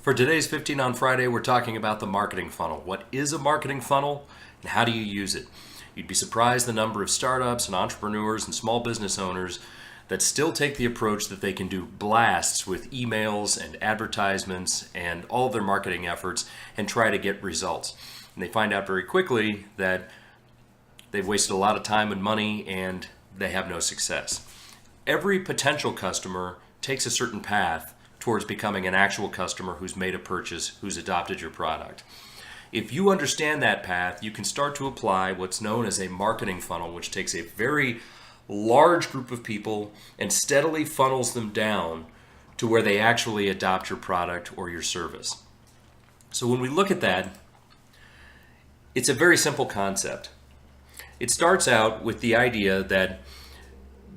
For today's 15 on Friday, we're talking about the marketing funnel. What is a marketing funnel and how do you use it? You'd be surprised the number of startups and entrepreneurs and small business owners that still take the approach that they can do blasts with emails and advertisements and all of their marketing efforts and try to get results. And they find out very quickly that they've wasted a lot of time and money and they have no success. Every potential customer takes a certain path towards becoming an actual customer who's made a purchase, who's adopted your product. If you understand that path, you can start to apply what's known as a marketing funnel, which takes a very large group of people and steadily funnels them down to where they actually adopt your product or your service. So when we look at that, it's a very simple concept. It starts out with the idea that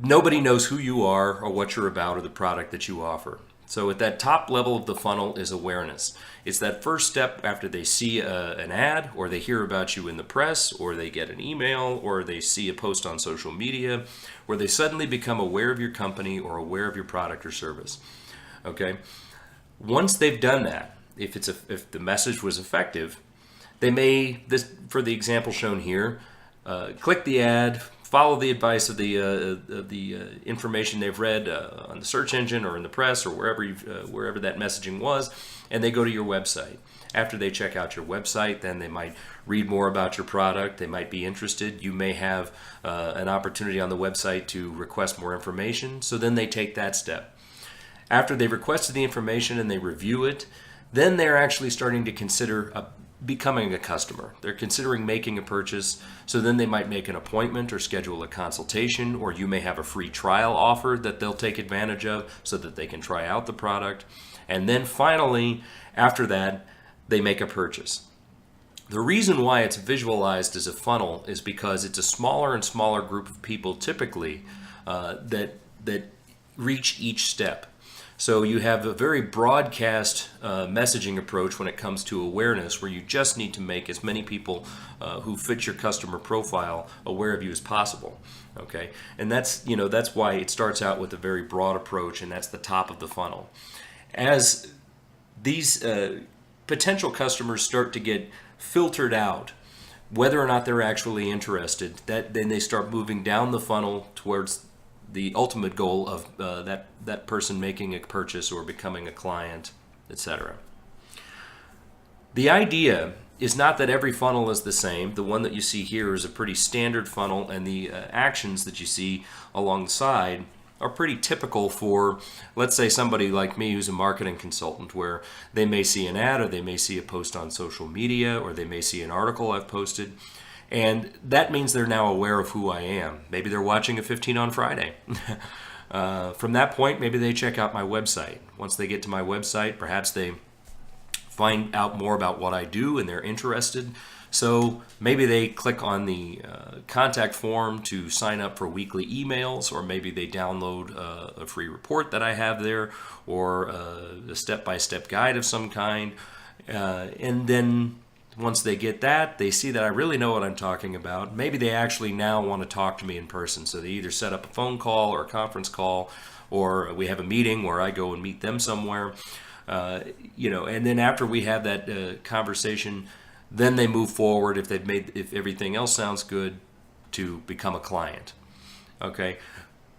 nobody knows who you are or what you're about or the product that you offer. So at that top level of the funnel is awareness. It's that first step after they see an ad or they hear about you in the press or they get an email or they see a post on social media where they suddenly become aware of your company or aware of your product or service. Okay? Once they've done that, if the message was effective, they may, for the example shown here, click the ad, follow the advice of the information they've read on the search engine or in the press or wherever that messaging was, and they go to your website. After they check out your website, then they might read more about your product. They might be interested. You may have an opportunity on the website to request more information, so then they take that step. After they've requested the information and they review it, then they're actually starting to consider becoming a customer. They're considering making a purchase, so then they might make an appointment or schedule a consultation, or you may have a free trial offer that they'll take advantage of so that they can try out the product. And then finally, after that, they make a purchase. The reason why it's visualized as a funnel is because it's a smaller and smaller group of people typically that reach each step. So you have a very broadcast messaging approach when it comes to awareness, where you just need to make as many people who fit your customer profile aware of you as possible. Okay, and that's why it starts out with a very broad approach, and that's the top of the funnel. As these potential customers start to get filtered out, whether or not they're actually interested, then they start moving down the funnel towards the ultimate goal of that person making a purchase or becoming a client, etc. The idea is not that every funnel is the same. The one that you see here is a pretty standard funnel, and the actions that you see alongside are pretty typical for, let's say, somebody like me who's a marketing consultant, where they may see an ad or they may see a post on social media or they may see an article I've posted. And that means they're now aware of who I am. Maybe they're watching a 15 on Friday. From that point, maybe they check out my website. Once they get to my website, perhaps they find out more about what I do and they're interested. So maybe they click on the contact form to sign up for weekly emails, or maybe they download a free report that I have there, or a step-by-step guide of some kind. And then once they get that, they see that I really know what I'm talking about. Maybe they actually now want to talk to me in person. So they either set up a phone call or a conference call, or we have a meeting where I go and meet them somewhere. And then after we have that conversation, then they move forward, if everything else sounds good, to become a client. Okay,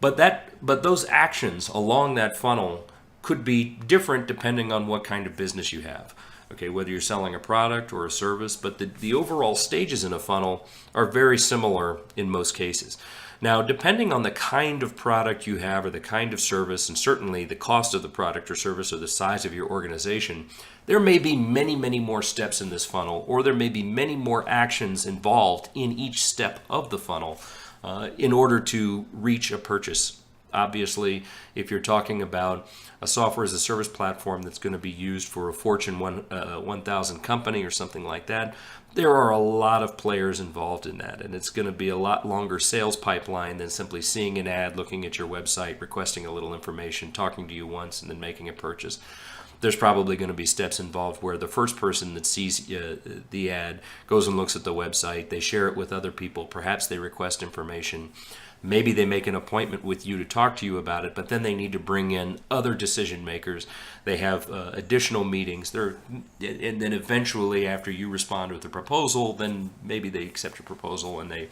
but those actions along that funnel could be different depending on what kind of business you have. Okay, whether you're selling a product or a service, but the overall stages in a funnel are very similar in most cases. Now, depending on the kind of product you have or the kind of service, and certainly the cost of the product or service or the size of your organization, there may be many, many more steps in this funnel, or there may be many more actions involved in each step of the funnel in order to reach a purchase. Obviously, if you're talking about a software as a service platform that's going to be used for a Fortune 1000 company or something like that, there are a lot of players involved in that, and it's going to be a lot longer sales pipeline than simply seeing an ad, looking at your website, requesting a little information, talking to you once, and then making a purchase. There's probably going to be steps involved where the first person that sees the ad goes and looks at the website, they share it with other people, perhaps they request information. Maybe they make an appointment with you to talk to you about it, but then they need to bring in other decision makers. They have additional meetings. And then eventually, after you respond with a proposal, then maybe they accept your proposal and they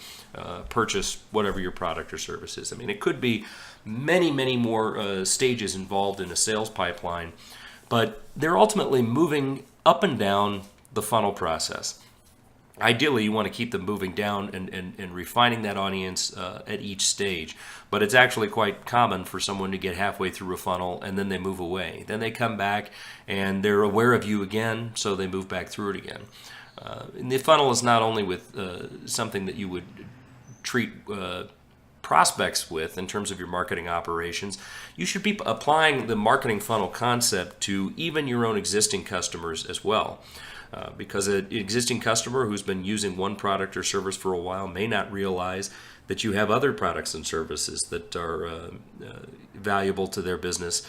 purchase whatever your product or service is. I mean, it could be many, many more stages involved in a sales pipeline, but they're ultimately moving up and down the funnel process. Ideally, you want to keep them moving down and refining that audience at each stage. But it's actually quite common for someone to get halfway through a funnel and then they move away. Then they come back and they're aware of you again, so they move back through it again. And the funnel is not only with something that you would treat prospects with in terms of your marketing operations. You should be applying the marketing funnel concept to even your own existing customers as well. Because an existing customer who's been using one product or service for a while may not realize that you have other products and services that are valuable to their business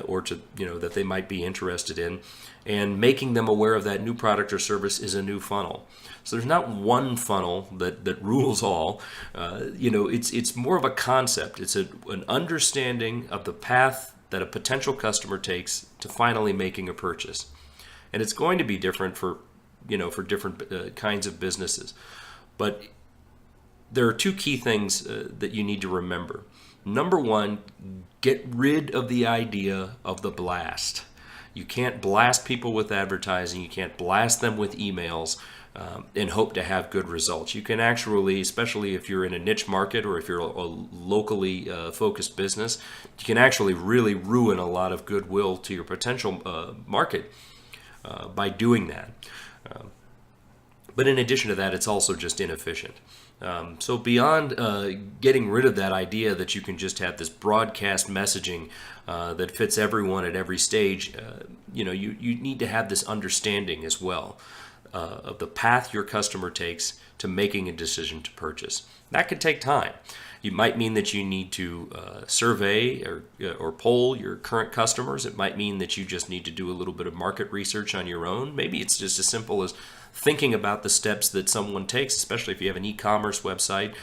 or to that they might be interested in, and making them aware of that new product or service is a new funnel. So there's not one funnel that rules all. It's more of a concept. It's an understanding of the path that a potential customer takes to finally making a purchase. And it's going to be different for different kinds of businesses. But there are two key things that you need to remember. Number one, get rid of the idea of the blast. You can't blast people with advertising. You can't blast them with emails and hope to have good results. You can actually, especially if you're in a niche market or if you're a locally focused business, you can actually really ruin a lot of goodwill to your potential market by doing that. But in addition to that, it's also just inefficient. So beyond getting rid of that idea that you can just have this broadcast messaging that fits everyone at every stage, you need to have this understanding as well of the path your customer takes to making a decision to purchase. That could take time. It might mean that you need to survey or poll your current customers. It might mean that you just need to do a little bit of market research on your own. Maybe it's just as simple as thinking about the steps that someone takes, especially if you have an e-commerce website.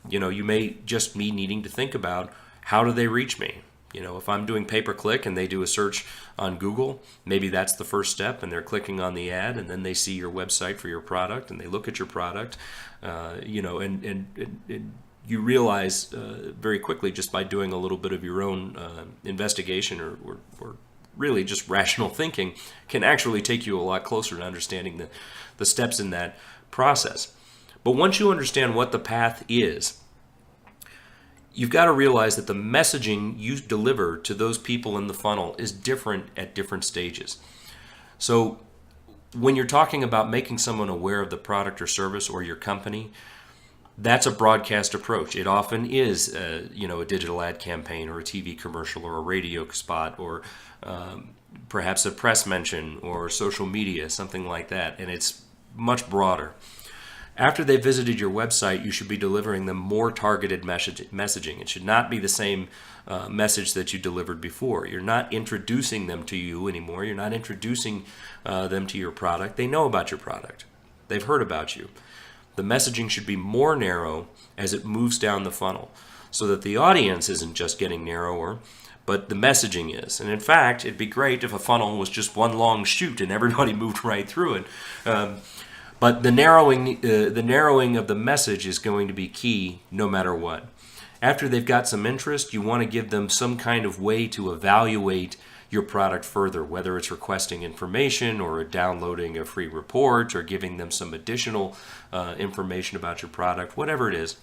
You may just be needing to think about, how do they reach me? If I'm doing pay-per-click and they do a search on Google, maybe that's the first step, and they're clicking on the ad, and then they see your website for your product, and they look at your product, and you realize very quickly, just by doing a little bit of your own investigation or really just rational thinking, can actually take you a lot closer to understanding the steps in that process. But once you understand what the path is, you've got to realize that the messaging you deliver to those people in the funnel is different at different stages. So when you're talking about making someone aware of the product or service or your company, that's a broadcast approach. It often is, a digital ad campaign or a TV commercial or a radio spot or perhaps a press mention or social media, something like that. And it's much broader. After they've visited your website, you should be delivering them more targeted messaging. It should not be the same message that you delivered before. You're not introducing them to you anymore. You're not introducing them to your product. They know about your product. They've heard about you. The messaging should be more narrow as it moves down the funnel, so that the audience isn't just getting narrower, but the messaging is. And in fact, it'd be great if a funnel was just one long chute and everybody moved right through it. But the narrowing of the message is going to be key no matter what. After they've got some interest, you want to give them some kind of way to evaluate your product further, whether it's requesting information or downloading a free report or giving them some additional information about your product, whatever it is.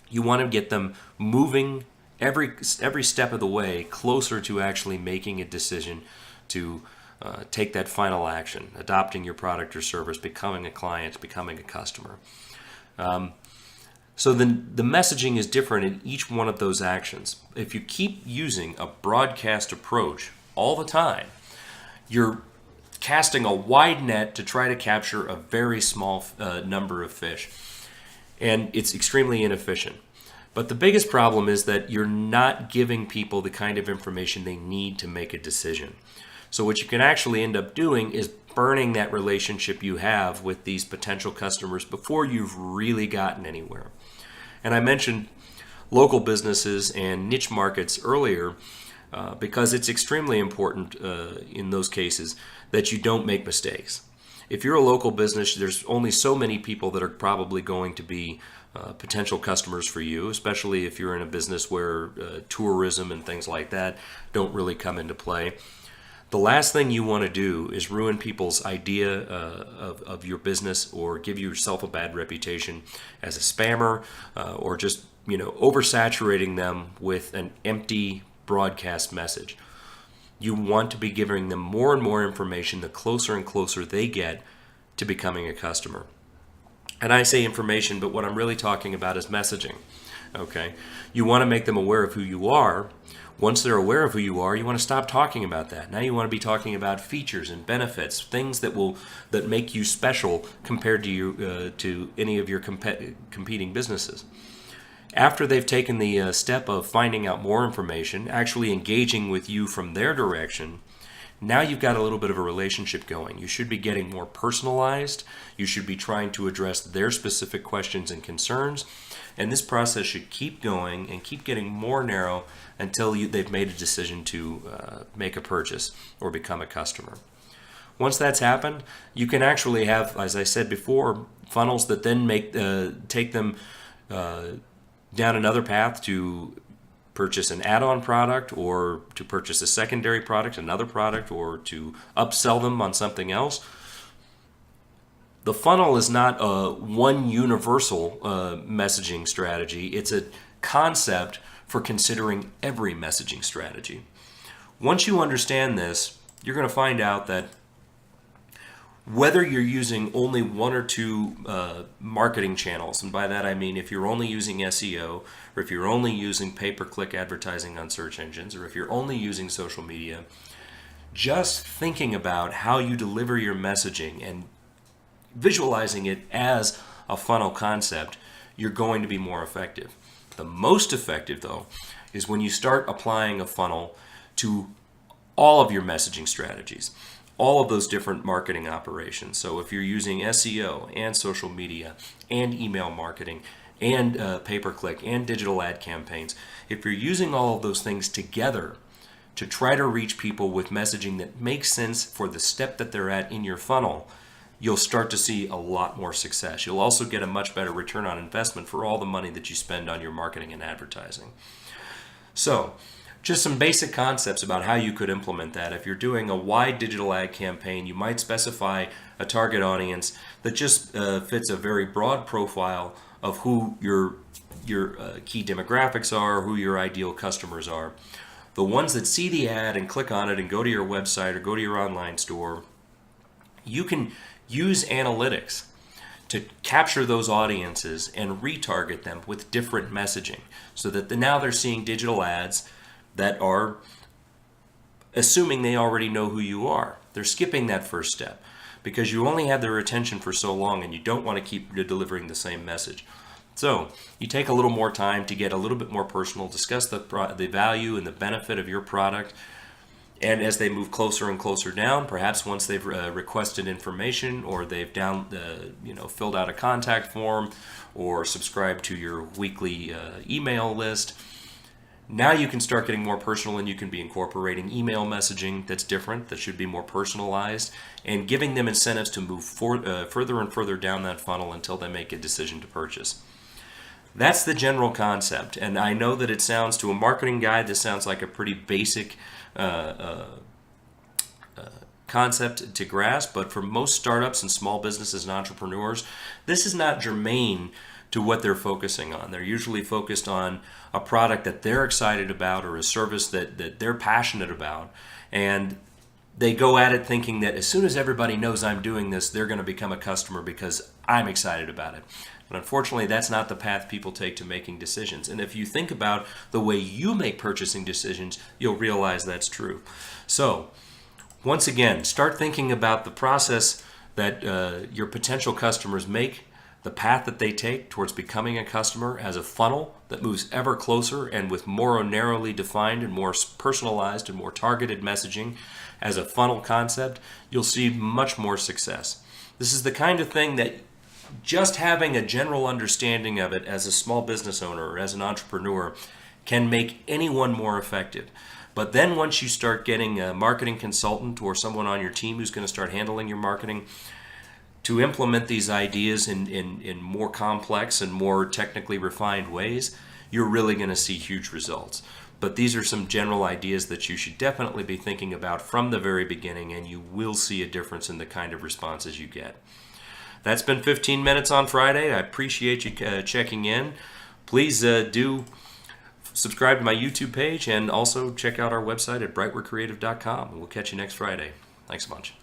You want to get them moving every step of the way closer to actually making a decision to take that final action, adopting your product or service, becoming a client, becoming a customer. So then the messaging is different in each one of those actions. If you keep using a broadcast approach all the time, you're casting a wide net to try to capture a very small number of fish. And it's extremely inefficient. But the biggest problem is that you're not giving people the kind of information they need to make a decision. So what you can actually end up doing is burning that relationship you have with these potential customers before you've really gotten anywhere. And I mentioned local businesses and niche markets earlier, because it's extremely important in those cases that you don't make mistakes. If you're a local business, there's only so many people that are probably going to be potential customers for you, especially if you're in a business where tourism and things like that don't really come into play. The last thing you want to do is ruin people's idea of your business, or give yourself a bad reputation as a spammer, or just oversaturating them with an empty broadcast message. You want to be giving them more and more information the closer and closer they get to becoming a customer. And I say information, but what I'm really talking about is messaging. Okay? You want to make them aware of who you are. Once they're aware of who you are, you want to stop talking about that. Now you want to be talking about features and benefits, things that make you special compared to any of your competing businesses. After they've taken the step of finding out more information, actually engaging with you from their direction, now you've got a little bit of a relationship going. You should be getting more personalized. You should be trying to address their specific questions and concerns. And this process should keep going and keep getting more narrow until they've made a decision to make a purchase or become a customer. Once that's happened, you can actually have, as I said before, funnels that then take them down another path to purchase an add-on product, or to purchase a secondary product, another product, or to upsell them on something else. The funnel is not a one universal messaging strategy. It's a concept for considering every messaging strategy. Once you understand this, you're going to find out that whether you're using only one or two marketing channels, and by that I mean if you're only using SEO, or if you're only using pay-per-click advertising on search engines, or if you're only using social media, just thinking about how you deliver your messaging and visualizing it as a funnel concept, you're going to be more effective. The most effective, though, is when you start applying a funnel to all of your messaging strategies, all of those different marketing operations. So if you're using SEO and social media and email marketing and pay-per-click and digital ad campaigns, if you're using all of those things together to try to reach people with messaging that makes sense for the step that they're at in your funnel, you'll start to see a lot more success. You'll also get a much better return on investment for all the money that you spend on your marketing and advertising. So, just some basic concepts about how you could implement that. If you're doing a wide digital ad campaign, you might specify a target audience that just fits a very broad profile of who your key demographics are, who your ideal customers are. The ones that see the ad and click on it and go to your website or go to your online store, you can use analytics to capture those audiences and retarget them with different messaging, so that now they're seeing digital ads that are assuming they already know who you are. They're skipping that first step because you only have their attention for so long, and you don't want to keep delivering the same message. So you take a little more time to get a little bit more personal, discuss the value and the benefit of your product, and as they move closer and closer down, perhaps once they've requested information, or they've filled out a contact form, or subscribed to your weekly email list, now you can start getting more personal, and you can be incorporating email messaging that's different, that should be more personalized, and giving them incentives to move further and further down that funnel until they make a decision to purchase. That's the general concept, and I know that it sounds, to a marketing guy, this sounds like a pretty basic concept to grasp, but for most startups and small businesses and entrepreneurs, this is not germane to what they're focusing on. They're usually focused on a product that they're excited about, or a service that they're passionate about, and they go at it thinking that as soon as everybody knows I'm doing this, they're going to become a customer because I'm excited about it. But unfortunately, that's not the path people take to making decisions. And if you think about the way you make purchasing decisions, you'll realize that's true. So, once again, start thinking about the process that your potential customers make, the path that they take towards becoming a customer, as a funnel that moves ever closer and with more narrowly defined and more personalized and more targeted messaging. As a funnel concept, you'll see much more success. This is the kind of thing that just having a general understanding of it as a small business owner or as an entrepreneur can make anyone more effective. But then once you start getting a marketing consultant or someone on your team who's going to start handling your marketing to implement these ideas in more complex and more technically refined ways, you're really going to see huge results. But these are some general ideas that you should definitely be thinking about from the very beginning, and you will see a difference in the kind of responses you get. That's been 15 Minutes on Friday. I appreciate you checking in. Please do subscribe to my YouTube page and also check out our website at brightworkcreative.com. We'll catch you next Friday. Thanks a bunch.